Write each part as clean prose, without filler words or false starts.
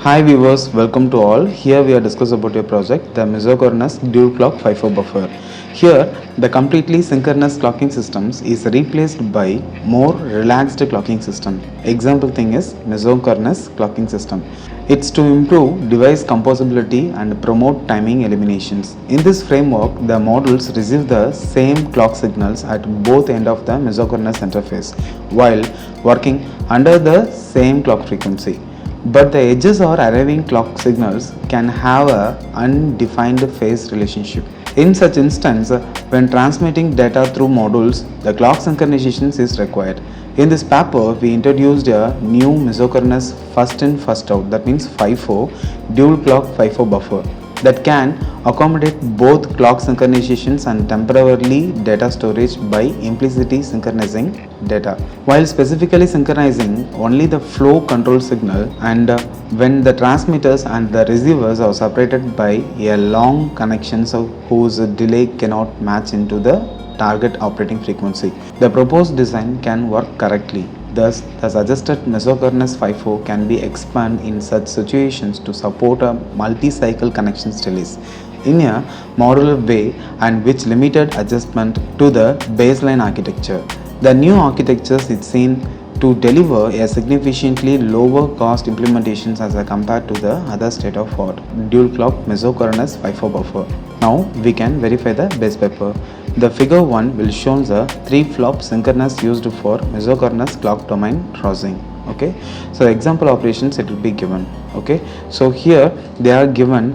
Hi viewers, welcome to all. Here we are discussing about your project, the Mesochronous Dual Clock FIFO Buffer. Here, the completely synchronous clocking systems is replaced by more relaxed clocking system. Example thing is Mesochronous clocking system. It's to improve device composability and promote timing eliminations. In this framework, the modules receive the same clock signals at both ends of the Mesochronous interface while working under the same clock frequency. But the edges or arriving clock signals can have a undefined phase relationship. In such instance, when transmitting data through modules, the clock synchronization is required. In this paper, we introduced a new Mesochronous first in first out, that means FIFO, dual clock FIFO buffer, that can accommodate both clock synchronizations and temporarily data storage by implicitly synchronizing data, while specifically synchronizing only the flow control signal and when the transmitters and the receivers are separated by a long connections whose delay cannot match into the target operating frequency. The proposed design can work correctly. Thus, the suggested Mesochronous FIFO can be expanded in such situations to support a multi-cycle connection delays in a modular way and with limited adjustment to the baseline architecture. The new architecture is seen to deliver a significantly lower cost implementations as compared to the other state of art dual clock Mesochronous FIFO buffer. Now we can verify the base paper. The figure 1 will show the 3 flop synchronous used for Mesochronous clock domain crossing. Okay, so example operations it will be given. Okay, so here they are given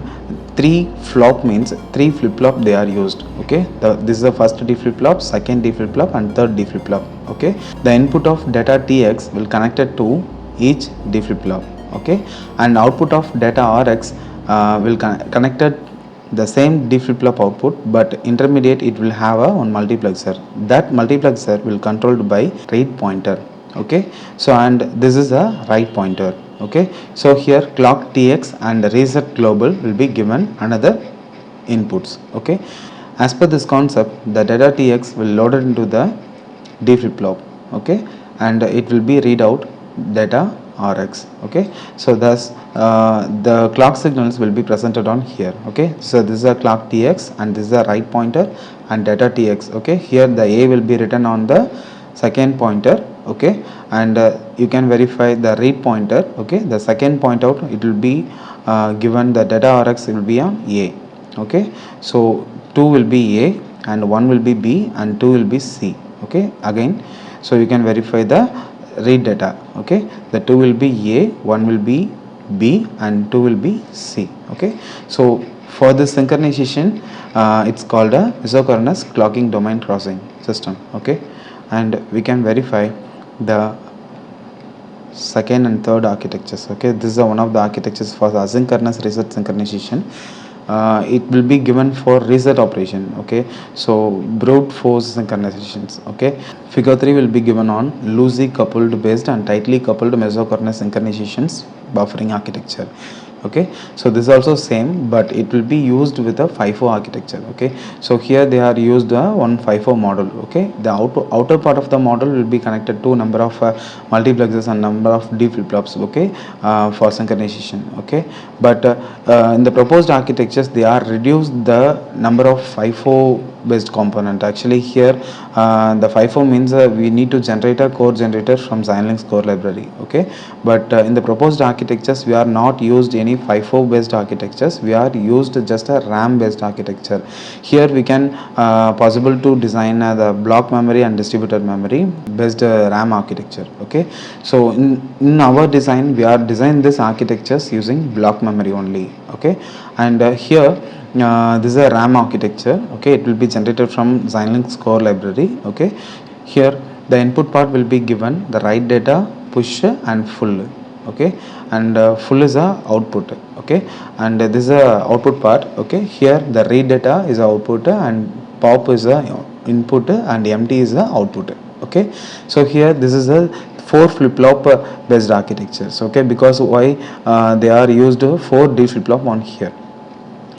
3 flop means 3 flip flop they are used. Okay, this is the first D flip flop, second D flip flop and third D flip flop. Okay, the input of data Tx will connected to each D flip flop. Okay, and output of data Rx will connected the same D flip flop output, but intermediate it will have a one multiplexer. That multiplexer will controlled by read pointer. Okay, so and this is a write pointer. Okay, so here clock Tx and reset global will be given another inputs. Okay, as per this concept, the data Tx will loaded into the D flip flop. Okay, and it will be read out data Rx. Okay, so thus the clock signals will be presented on here. Okay, so this is a clock Tx and this is a write pointer and data Tx. Okay, here the A will be written on the second pointer. Okay, and you can verify the read pointer. Okay, the second point out it will be given the data Rx will be on A. Okay, so 2 will be A and 1 will be B and 2 will be C. Okay, again, so you can verify the read data. Okay, the 2 will be A, 1 will be B and 2 will be C. Okay, so for this synchronization it's called a Mesochronous clocking domain crossing system. Okay, and we can verify the second and third architectures. Okay, this is one of the architectures for the asynchronous reset synchronization. It will be given for reset operation. Okay, so brute force synchronizations. Okay, figure 3 will be given on loosely coupled based and tightly coupled Mesochronous synchronizations buffering architecture. Okay, so this is also same, but it will be used with a FIFO architecture. Okay, so here they are used one FIFO model. Okay, the outer part of the model will be connected to number of multiplexes and number of D flip flops. Okay, for synchronization. Okay, but in the proposed architectures they are reduced the number of FIFO based component. Actually here the FIFO means we need to generate a core generator from Xilinx core library. Okay, but in the proposed architectures we are not used any FIFO based architectures, we are used just a RAM based architecture. Here we can possible to design the block memory and distributed memory based RAM architecture. Okay, so in our design we are design this architectures using block memory only. Okay, and here this is a RAM architecture. Okay, it will be generated from Xilinx core library. Okay, here the input part will be given the write data, push and full. Okay, and full is a output. Okay, and this is a output part. Okay, here the read data is a output and pop is a input and empty is the output. Okay, so here this is a 4 flip flop based architectures. Okay, because why they are used 4 D flip flop on here.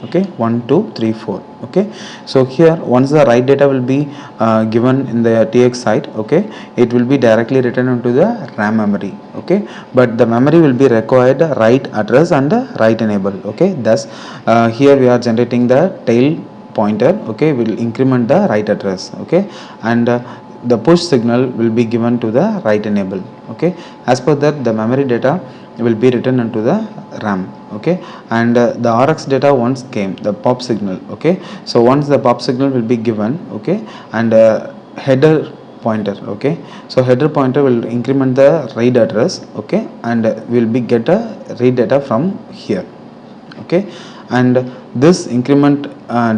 okay, 1 2 3 4. Okay, so here once the write data will be given in the TX side, okay, it will be directly written into the RAM memory. Okay, but the memory will be required write address and write enable. Okay, thus here we are generating the tail pointer, okay, will increment the write address. Okay, and the push signal will be given to the write enable. Okay, as per that the memory data will be written into the RAM. Okay, and the RX data once came the pop signal. Okay, so once the pop signal will be given, okay, and header pointer. Okay, so header pointer will increment the read address. Okay, and will be get a read data from here. Okay, and this increment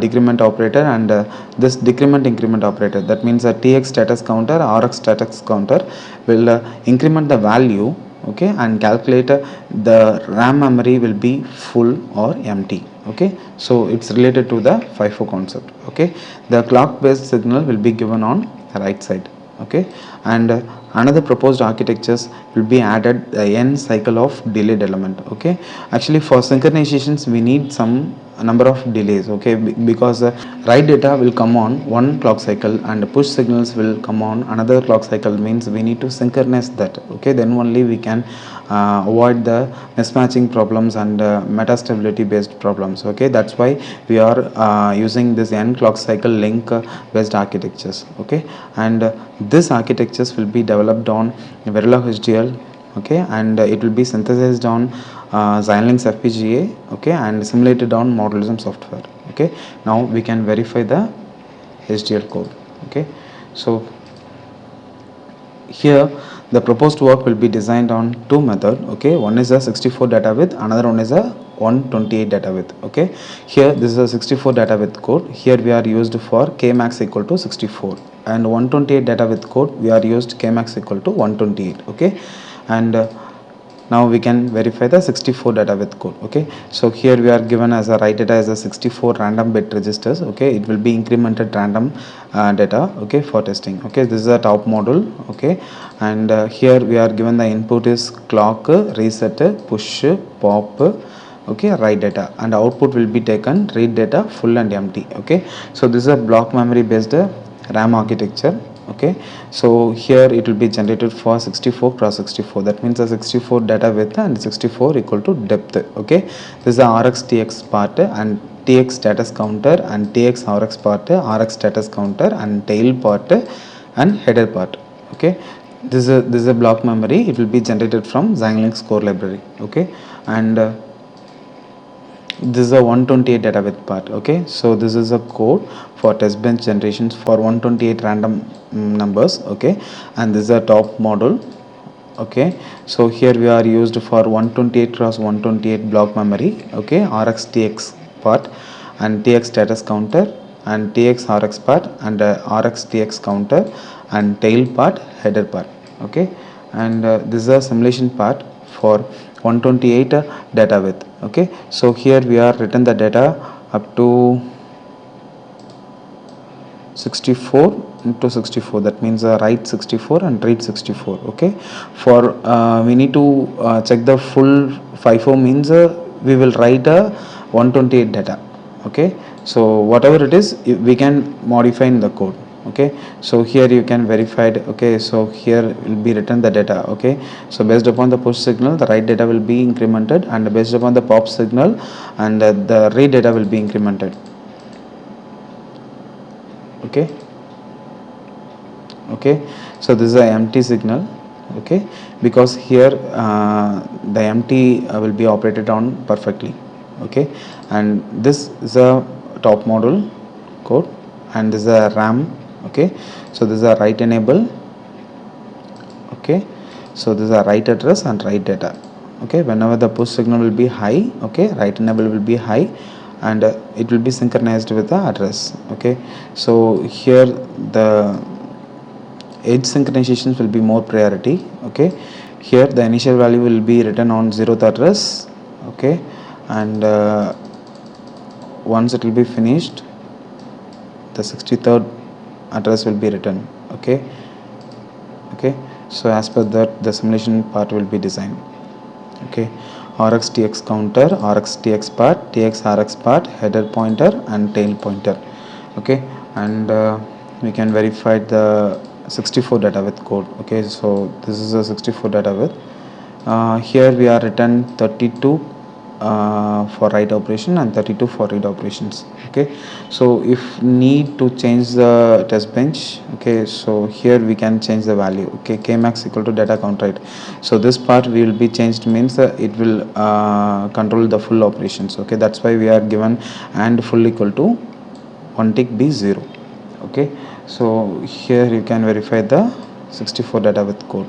decrement operator and this decrement increment operator, that means a TX status counter, RX status counter will increment the value. Okay, and calculate the RAM memory will be full or empty. Okay, so it's related to the FIFO concept. Okay, the clock based signal will be given on right side. Okay, and another proposed architectures will be added the n cycle of delayed element. Okay, actually for synchronizations we need some number of delays. Okay, because write data will come on one clock cycle and push signals will come on another clock cycle, means we need to synchronize that. Okay, then only we can avoid the mismatching problems and metastability based problems. Okay, that's why we are using this n clock cycle link based architectures. Okay, and this architectures will be developed on Verilog HDL. Okay, and it will be synthesized on Xilinx FPGA. Okay, and simulated on Modellism software. Okay, now we can verify the HDL code. Okay, so here the proposed work will be designed on two method. Okay, one is a 64 data width, another one is a 128 data width. Okay, here this is a 64 data width code. Here we are used for kmax equal to 64, and 128 data width code we are used kmax equal to 128. Okay, and now we can verify the 64 data width code. Okay, so here we are given as a write data as a 64 random bit registers. Okay, it will be incremented random data. Okay, for testing. Okay, this is a top model. Okay, and here we are given the input is clock, reset, push, pop. Okay, write data, and output will be taken read data full and empty. Okay, so this is a block memory based RAM architecture. Okay, so here it will be generated for 64 cross 64, that means a 64 data width and 64 equal to depth. Okay, this is the RX TX part and TX status counter and TX RX part, RX status counter and tail part and header part. Okay, this is a block memory. It will be generated from Xilinx core library. Okay, and this is a 128 data width part. Okay, so this is a code for test bench generations for 128 random numbers. Okay, and this is a top model. Okay, so here we are used for 128 cross 128 block memory. Okay, RX TX part and TX status counter and TX RX part and RX TX counter and tail part, header part. Okay, and this is a simulation part for 128 data width. Okay, so here we are written the data up to 64 into 64, that means write 64 and read 64. Okay, for we need to check the full FIFO, means we will write a 128 data. Okay, so whatever it is we can modify in the code. Okay, so here you can verify it. Okay, so here will be written the data. Okay, so based upon the push signal the write data will be incremented, and based upon the pop signal and the read data will be incremented. Okay, okay, so this is a empty signal. Okay, because here the empty will be operated on perfectly. Okay, and this is a top model code and this is a RAM. Okay, so this is a write enable. Okay, so this is a write address and write data. Okay, whenever the push signal will be high, okay, write enable will be high and it will be synchronized with the address. Okay, so here the edge synchronizations will be more priority. Okay, here the initial value will be written on 0th address. Okay, and once it will be finished the 63rd address will be written. Okay, okay, so as per that the simulation part will be designed. Okay, RX TX counter, RX TX part, TX RX part, header pointer and tail pointer. Okay, and we can verify the 64 data width code. Okay, so this is a 64 data width. Here we are written 32 for write operation and 32 for read operations. Okay, so if need to change the test bench, okay, so here we can change the value. Okay, kmax equal to data count, right? So this part will be changed, means it will control the full operations. Okay, that's why we are given and full equal to 1 tick be 0. Okay, so here you can verify the 64 data width code.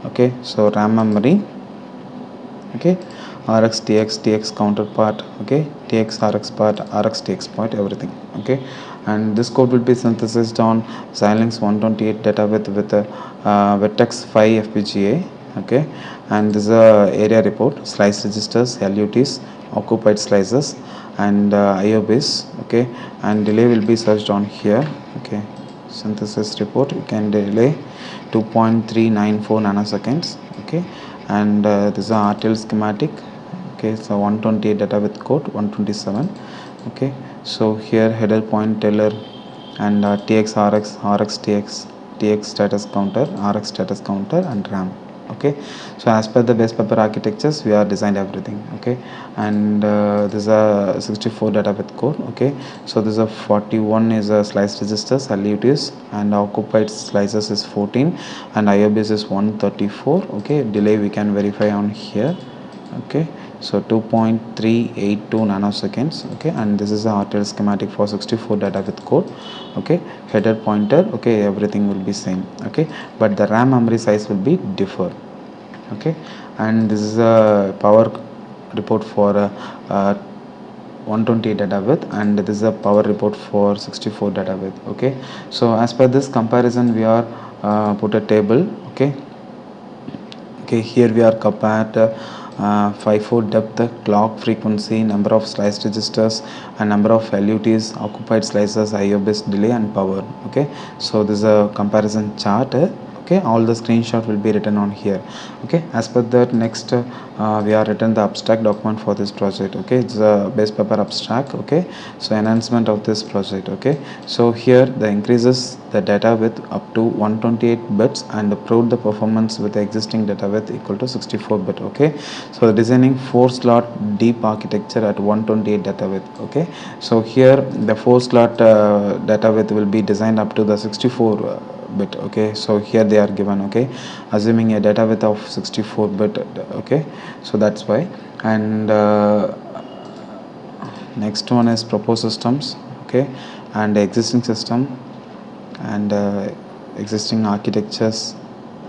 Okay, so RAM memory, okay, RX TX TX counter part, okay, TX RX part, RX TX point, everything. Okay, and this code will be synthesized on Xilinx 128 data with a Vertex 5 FPGA. Okay, and this is a area report, slice registers, LUTs, occupied slices, and IO base. Okay, and delay will be searched on here. Okay, synthesis report, you can delay 2.394 nanoseconds. Okay, and this is a RTL schematic. Okay, so 128 data with code 127. Okay, so here header point teller and TX RX RX TX TX status counter, RX status counter and RAM. Okay, so as per the base paper architectures we are designed everything. Okay, and this is a 64 data with code. Okay, so this is a 41 is a slice registers LUTs and occupied slices is 14 and IO base is 134. Okay, delay we can verify on here. Okay, so 2.382 nanoseconds. Okay, and this is a RTL schematic for 64 data with code. Okay, header pointer, okay, everything will be same. Okay, but the RAM memory size will be differ. Okay, and this is a power report for 128 data width, and this is a power report for 64 data width. Okay, so as per this comparison we are put a table. Okay, okay, here we are compared 5-4 depth, clock frequency, number of slice registers and number of LUTs, occupied slices, IO base delay and power. Okay, so this is a comparison chart. Okay, all the screenshot will be written on here. Okay, as per that, next we are written the abstract document for this project. Okay, it's a base paper abstract. Okay, so enhancement of this project. Okay, so here the increases the data width up to 128 bits and prove the performance with the existing data width equal to 64 bit. Okay, so designing 4 slot deep architecture at 128 data width. Okay, so here the 4 slot data width will be designed up to the 64 bit. Okay, so here they are given. Okay, assuming a data width of 64 bit. Okay, so that's why. And next one is proposed systems. Okay, and existing system and existing architectures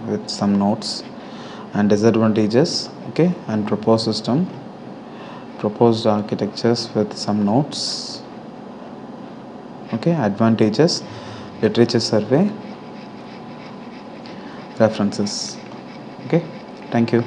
with some notes and disadvantages. Okay, and proposed system, proposed architectures with some notes. Okay, advantages, literature survey, references. Okay, thank you.